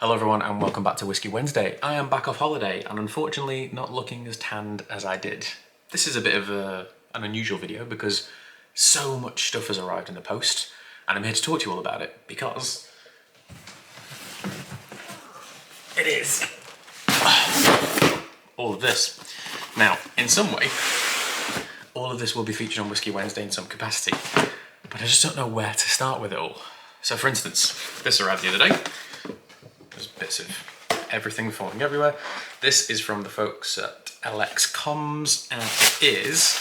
Hello everyone and welcome back to Whisky Wednesday. I am back off holiday and unfortunately not looking as tanned as I did. This is a bit of an unusual video because so much stuff has arrived in the post and I'm here to talk to you all about it because it is all of this. Now, in some way, all of this will be featured on Whisky Wednesday in some capacity, but I just don't know where to start with it all. So for instance, this arrived the other day. There's bits of everything falling everywhere. This is from the folks at LX Comms, and it is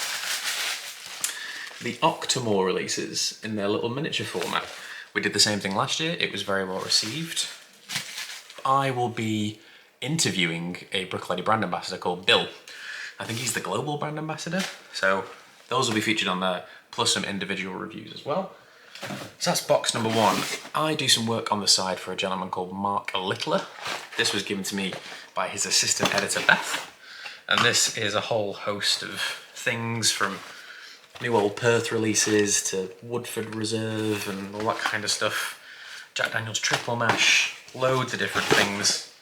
the Octomore releases in their little miniature format. We did the same thing last year. It was very well received. I will be interviewing a Brooklady brand ambassador called Bill. I think he's the global brand ambassador. So those will be featured on there, plus some individual reviews as well. So that's box number one. I do some work on the side for a gentleman called Mark Littler. This was given to me by his assistant editor Beth. And this is a whole host of things from new old Perth releases to Woodford Reserve and all that kind of stuff. Jack Daniel's Triple Mash, loads of different things.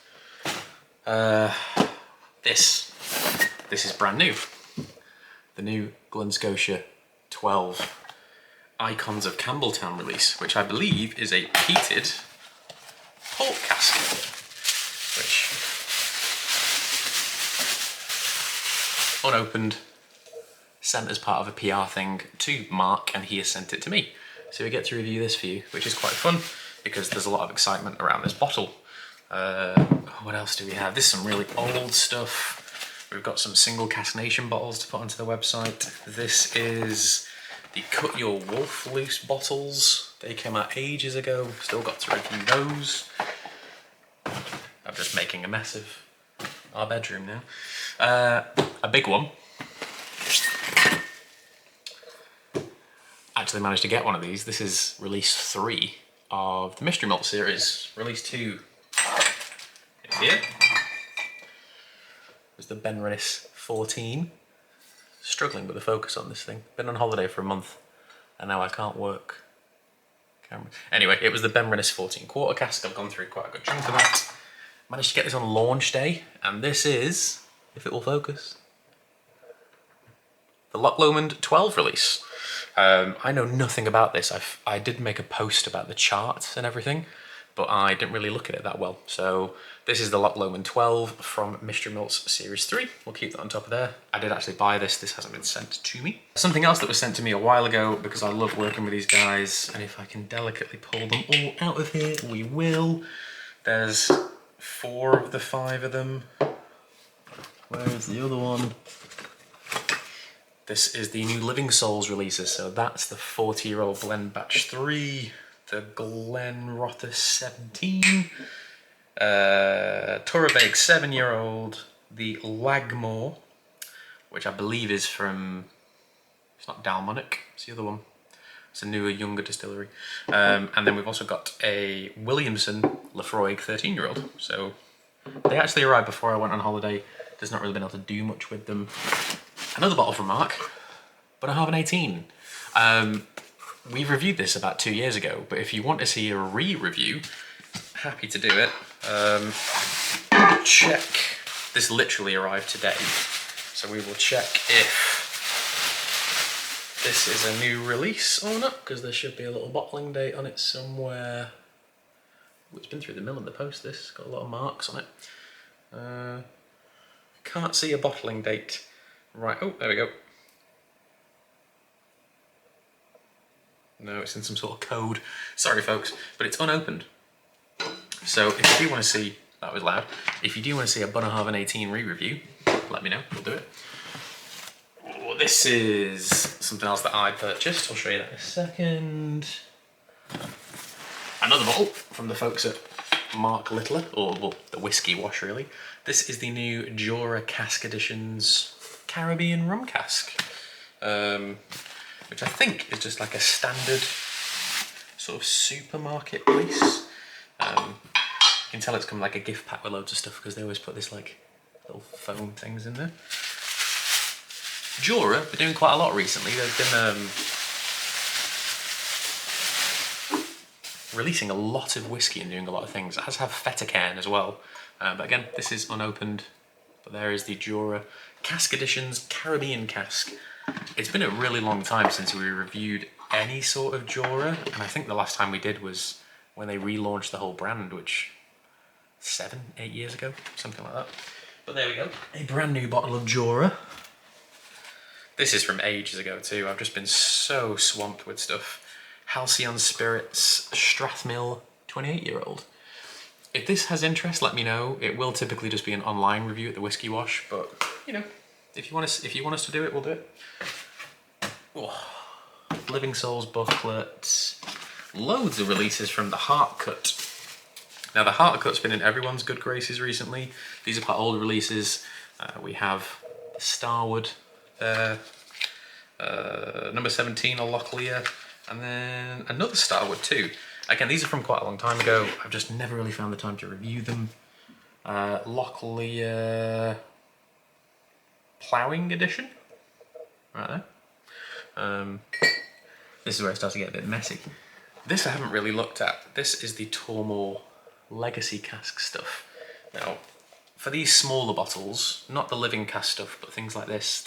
This is brand new. The new Glen Scotia 12 Icons of Campbelltown release, which I believe is a peated port cask, which unopened, sent as part of a PR thing to Mark, and he has sent it to me. So we get to review this for you, which is quite fun because there's a lot of excitement around this bottle. What else do we have? This is some really old stuff. We've got some single cask nation bottles to put onto the website. This is the Cut Your Wolf Loose bottles. They came out ages ago, still got to review those. I'm just making a mess of our bedroom now. A big one. Actually managed to get one of these. This is release 3 of the Mystery Malt series. Release 2 is here. There's the Benris 14. Struggling with the focus on this thing. Been on holiday for a month and now I can't work camera. Anyway, it was the Benris 14 quarter cask. I've gone through quite a good chunk of that. Managed to get this on launch day, and this is, if it will focus, the Loch Lomond 12 release. I know nothing about this. I did make a post about the chart and everything, but I didn't really look at it that well. So this is the Loch Lomond 12 from Mystery Malts Series 3. We'll keep that on top of there. I did actually buy this. This hasn't been sent to me. Something else that was sent to me a while ago, because I love working with these guys, and if I can delicately pull them all out of here, we will. There's 4 of the 5 of them. Where's the other one? This is the new Living Souls releases. So that's the 40-year-old blend batch 3. The Glen Rother 17, Torabeg 7-year-old, the Lagmore, which I believe is from, it's not Dalmonic, it's the other one. It's a newer, younger distillery. And then we've also got a Williamson Lafroig 13-year-old. So they actually arrived before I went on holiday. There's not really been able to do much with them. Another bottle from Mark, but I have an 18. We've reviewed this about 2 years ago, but if you want to see a re-review, happy to do it. Check. This literally arrived today, so we will check if this is a new release or not, because there should be a little bottling date on it somewhere. It's been through the mill in the post, this. It's got a lot of marks on it. Can't see a bottling date. Right, oh, there we go. No, it's in some sort of code. Sorry folks, but it's unopened. So if you do want to see, that was loud, if you do want to see a Bunnahabhain 18 re-review, let me know, we'll do it. Oh, this is something else that I purchased, I'll show you that in a second. Another bottle from the folks at Mark Littler, or well, the Whiskey Wash really. This is the new Jura Cask Editions Caribbean Rum Cask. Which I think is just like a standard sort of supermarket place. You can tell it's come like a gift pack with loads of stuff because they always put this like little foam things in there. Jura, they're doing quite a lot recently. They've been releasing a lot of whiskey and doing a lot of things. It has have Fetacan as well. But again, this is unopened. But there is the Jura Cask Editions Caribbean Cask. It's been a really long time since we reviewed any sort of Jura, and I think the last time we did was when they relaunched the whole brand, which 7, 8 years ago, something like that. But there we go, a brand new bottle of Jura. This is from ages ago too. I've just been so swamped with stuff. Halcyon Spirits Strathmill 28-year-old. If this has interest, let me know. It will typically just be an online review at the Whisky Wash, but you know, if you want us to do it, we'll do it. Oh, Living Souls booklet. Loads of releases from the Heart Cut. Now the Heart Cut's been in everyone's good graces recently. These are quite old releases. We have Starwood there, number 17 of Locklear, and then another Starwood too. Again, these are from quite a long time ago. I've just never really found the time to review them. Locklear Ploughing Edition, right there. This is where it starts to get a bit messy. This I haven't really looked at. This is the Tormore Legacy Cask stuff. Now, for these smaller bottles, not the living cask stuff, but things like this,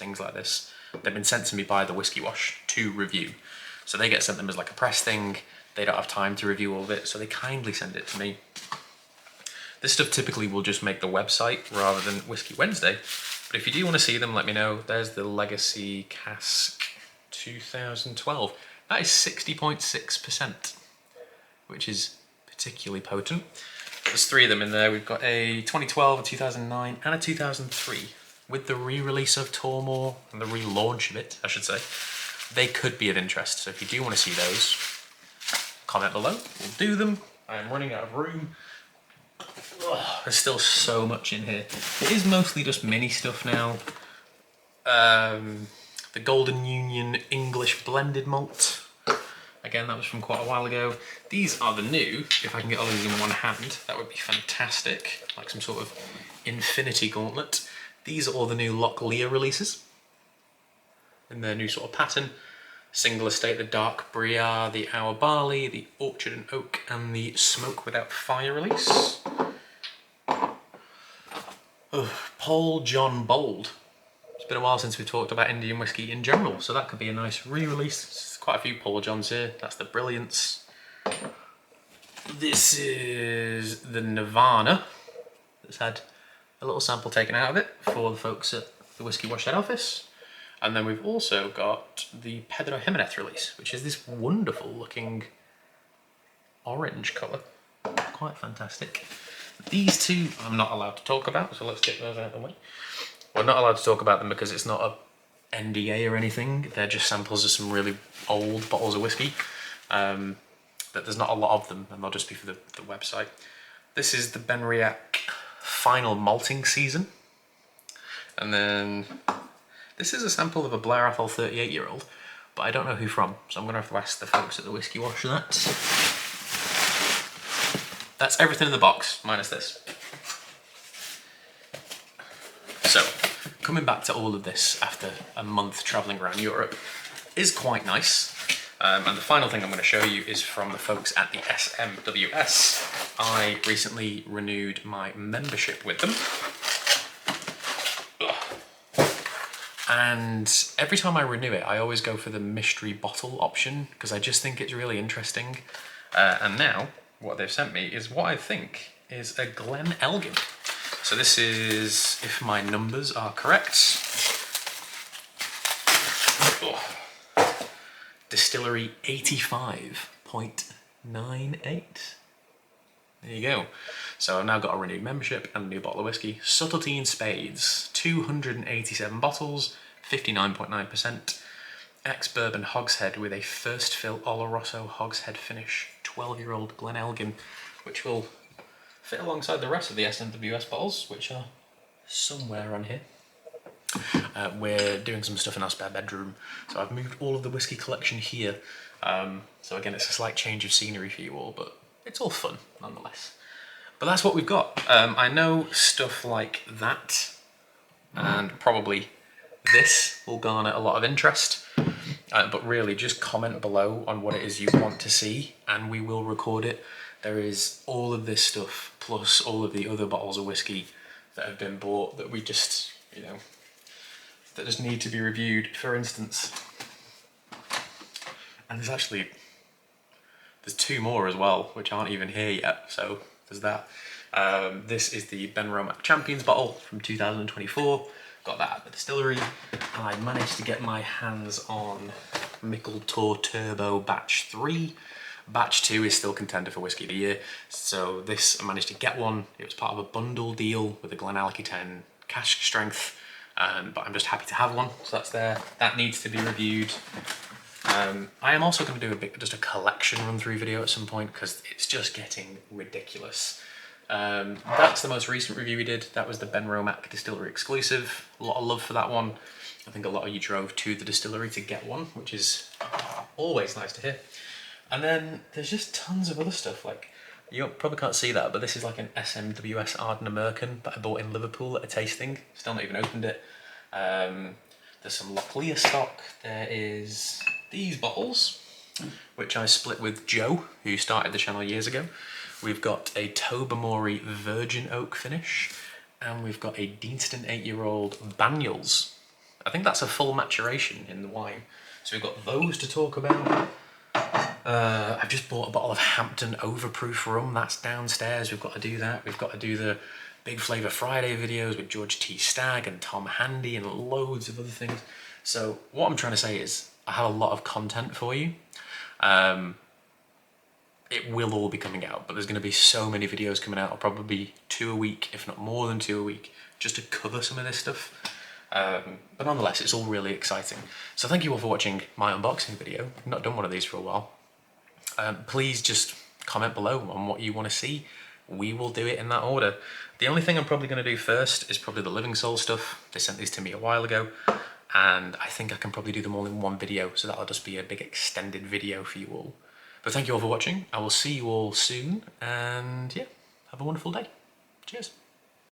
they've been sent to me by the Whisky Wash to review. So they get sent them as like a press thing. They don't have time to review all of it, so they kindly send it to me. This stuff typically will just make the website rather than Whisky Wednesday. But if you do want to see them, let me know. There's the Legacy Cask 2012. That is 60.6%, which is particularly potent. There's 3 of them in there. We've got a 2012, a 2009, and a 2003. With the re-release of Tormore, and the relaunch of it, I should say, they could be of interest. So if you do want to see those, comment below. We'll do them. I am running out of room. Oh, there's still so much in here. It is mostly just mini stuff now. The Golden Union English Blended Malt. Again, that was from quite a while ago. These are the new. If I can get all of these in one hand, that would be fantastic. Like some sort of infinity gauntlet. These are all the new Locklear releases. In their new sort of pattern. Single Estate, the Dark Briar, the Our Barley, the Orchard and Oak, and the Smoke Without Fire release. Paul John Bold. It's been a while since we've talked about Indian whiskey in general, so that could be a nice re-release. There's quite a few Paul Johns here. That's the Brilliance. This is the Nirvana. It's had a little sample taken out of it for the folks at the Whisky Wash head office. And then we've also got the Pedro Jimenez release, which is this wonderful looking orange colour. Quite fantastic. These two I'm not allowed to talk about, so let's get those out of the way. We're not allowed to talk about them because it's not a NDA or anything. They're just samples of some really old bottles of whiskey. But there's not a lot of them, and they'll just be for the website. This is the Benriach Final Malting Season. And then this is a sample of a Blair Athol 38-year-old, but I don't know who from, so I'm going to have to ask the folks at the Whisky Wash that. That's everything in the box, minus this. So, coming back to all of this after a month travelling around Europe is quite nice. And the final thing I'm going to show you is from the folks at the SMWS. I recently renewed my membership with them. And every time I renew it, I always go for the mystery bottle option because I just think it's really interesting. And now, what they've sent me is what I think is a Glen Elgin. So this is, if my numbers are correct, Distillery 85.98. There you go. So I've now got a renewed membership and a new bottle of whiskey. Subtlety in Spades, 287 bottles, 59.9%. Ex-bourbon hogshead with a first fill Oloroso hogshead finish. 12-year-old Glen Elgin, which will fit alongside the rest of the SMWS bottles, which are somewhere on here. We're doing some stuff in our spare bedroom, so I've moved all of the whiskey collection here. So again, it's a slight change of scenery for you all, but it's all fun nonetheless. But that's what we've got. I know stuff like that, and probably this will garner a lot of interest. But really, just comment below on what it is you want to see, and we will record it. There is all of this stuff, plus all of the other bottles of whiskey that have been bought that we just, you know, that just need to be reviewed. For instance, and there's two more as well, which aren't even here yet, so there's that. This is the Benromac Champions bottle from 2024. Got that at the distillery, and I managed to get my hands on Mickeltor Turbo Batch 3. Batch 2 is still contender for Whisky of the Year, so this, I managed to get one. It was part of a bundle deal with the Glenallachie 10 cask strength, but I'm just happy to have one, so that's there. That needs to be reviewed. I am also going to do just a collection run-through video at some point, because it's just getting ridiculous. That's the most recent review we did. That was the Benromac Distillery exclusive. A lot of love for that one. I think a lot of you drove to the distillery to get one, which is always nice to hear. And then there's just tons of other stuff. Like, you probably can't see that, but this is like an SMWS Arden American that I bought in Liverpool at a tasting. Still not even opened it. There's some Locklear stock. There is these bottles, which I split with Joe, who started the channel years ago. We've got a Tobermory Virgin Oak finish, and we've got a Deanston 8-year-old Banyuls. I think that's a full maturation in the wine. So we've got those to talk about. I've just bought a bottle of Hampton Overproof rum. That's downstairs. We've got to do that. We've got to do the Big Flavour Friday videos with George T. Stagg and Tom Handy and loads of other things. So what I'm trying to say is I have a lot of content for you. It will all be coming out, but there's going to be so many videos coming out. I'll probably be 2 a week, if not more than 2 a week, just to cover some of this stuff. But nonetheless, it's all really exciting. So thank you all for watching my unboxing video. I've not done one of these for a while. Please just comment below on what you want to see. We will do it in that order. The only thing I'm probably going to do first is probably the Living Soul stuff. They sent these to me a while ago, and I think I can probably do them all in one video, so that'll just be a big extended video for you all. But thank you all for watching. I will see you all soon, and yeah, have a wonderful day. Cheers.